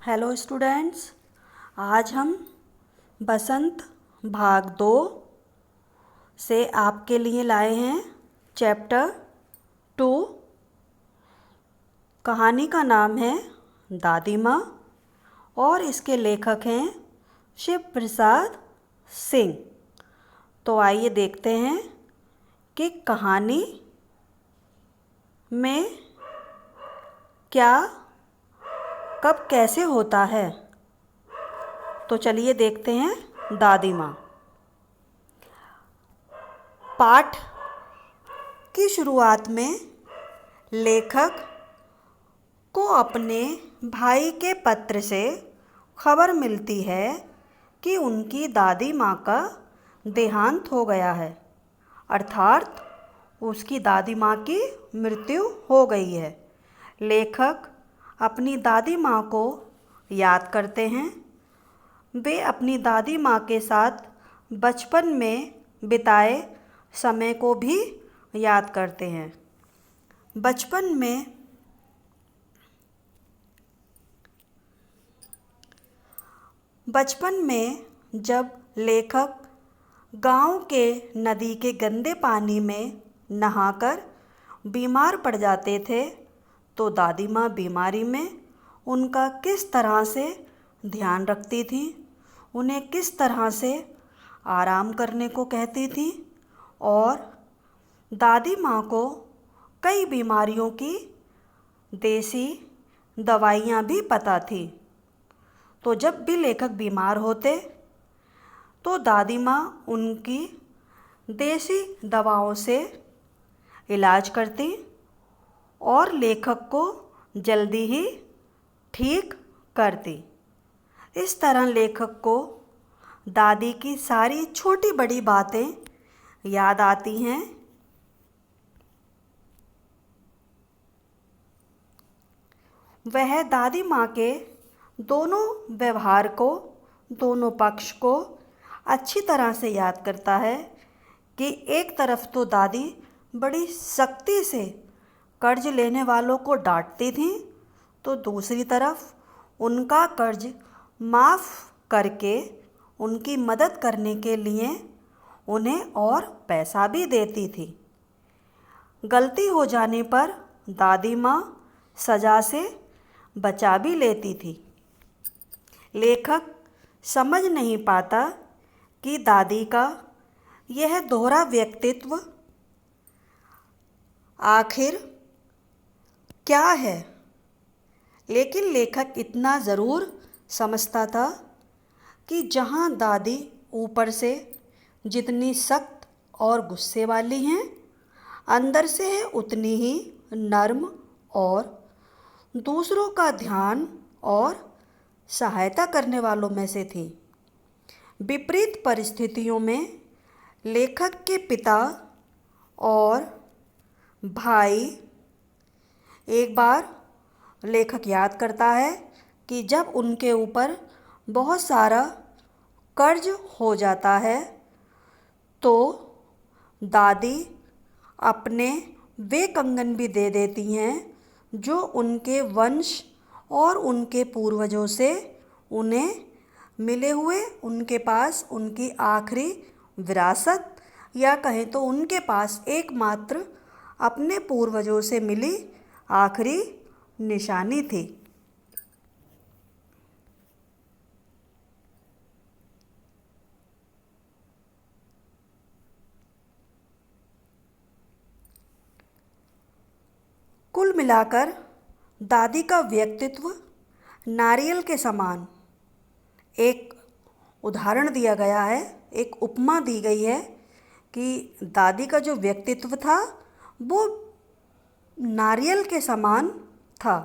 Hello students. आज हम बसंत भाग 2 से आपके लिए लाए हैं चैप्टर 2। कहानी का नाम है दादी माँ और इसके लेखक हैं शिव प्रसाद सिंह। तो आइए देखते हैं कि कहानी में क्या कब कैसे होता है। तो चलिए देखते हैं दादी माँ। पाठ की शुरुआत में लेखक को अपने भाई के पत्र से खबर मिलती है कि उनकी दादी माँ का देहांत हो गया है, अर्थात उसकी दादी माँ की मृत्यु हो गई है। लेखक अपनी दादी माँ को याद करते हैं। वे अपनी दादी माँ के साथ बचपन में बिताए समय को भी याद करते हैं। बचपन में जब लेखक गांव के नदी के गंदे पानी में नहाकर बीमार पड़ जाते थे, तो दादी माँ बीमारी में उनका किस तरह से ध्यान रखती थी, उन्हें किस तरह से आराम करने को कहती थी। और दादी माँ को कई बीमारियों की देसी दवाइयाँ भी पता थी। तो जब भी लेखक बीमार होते तो दादी माँ उनकी देसी दवाओं से इलाज करती और लेखक को जल्दी ही ठीक करती। इस तरह लेखक को दादी की सारी छोटी बड़ी बातें याद आती हैं। वह दादी माँ के दोनों व्यवहार को, दोनों पक्ष को अच्छी तरह से याद करता है कि एक तरफ तो दादी बड़ी सख्ती से कर्ज लेने वालों को डांटती थी, तो दूसरी तरफ उनका कर्ज माफ़ करके उनकी मदद करने के लिए उन्हें और पैसा भी देती थी। गलती हो जाने पर दादी माँ सज़ा से बचा भी लेती थी। लेखक समझ नहीं पाता कि दादी का यह दोहरा व्यक्तित्व आखिर क्या है, लेकिन लेखक इतना ज़रूर समझता था कि जहाँ दादी ऊपर से जितनी सख्त और गुस्से वाली हैं, अंदर से है उतनी ही नर्म और दूसरों का ध्यान और सहायता करने वालों में से थी। विपरीत परिस्थितियों में लेखक के पिता और भाई, एक बार लेखक याद करता है कि जब उनके ऊपर बहुत सारा कर्ज हो जाता है तो दादी अपने वे कंगन भी दे देती हैं जो उनके वंश और उनके पूर्वजों से उन्हें मिले हुए, उनके पास उनकी आखिरी विरासत, या कहें तो उनके पास एकमात्र अपने पूर्वजों से मिली आखिरी निशानी थी। कुल मिलाकर दादी का व्यक्तित्व नारियल के समान, एक उदाहरण दिया गया है, एक उपमा दी गई है कि दादी का जो व्यक्तित्व था वो नारियल के समान था।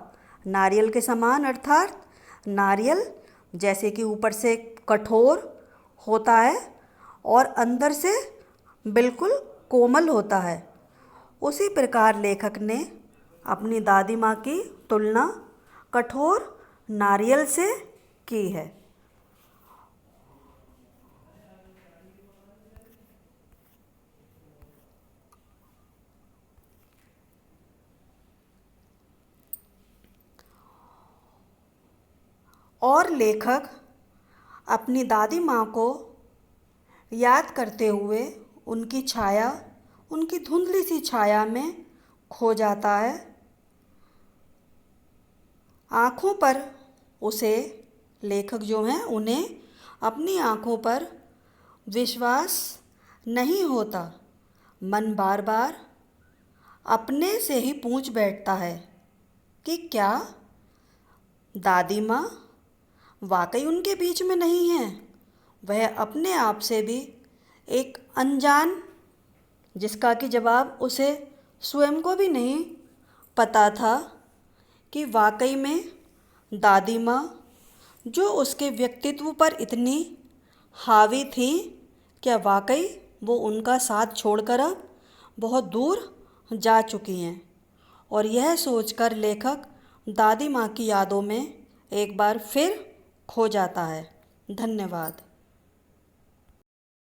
नारियल के समान अर्थात नारियल जैसे कि ऊपर से कठोर होता है और अंदर से बिल्कुल कोमल होता है। उसी प्रकार लेखक ने अपनी दादी माँ की तुलना कठोर नारियल से की है। और लेखक अपनी दादी माँ को याद करते हुए उनकी छाया, उनकी धुंधली सी छाया में खो जाता है। आँखों पर उसे, लेखक जो हैं उन्हें अपनी आँखों पर विश्वास नहीं होता। मन बार बार अपने से ही पूछ बैठता है कि क्या दादी माँ वाकई उनके बीच में नहीं है। वह अपने आप से भी एक अनजान, जिसका कि जवाब उसे स्वयं को भी नहीं पता था, कि वाकई में दादी माँ जो उसके व्यक्तित्व पर इतनी हावी थी, क्या वाकई वो उनका साथ छोड़कर अब बहुत दूर जा चुकी हैं। और यह सोचकर लेखक दादी माँ की यादों में एक बार फिर खो जाता है। धन्यवाद।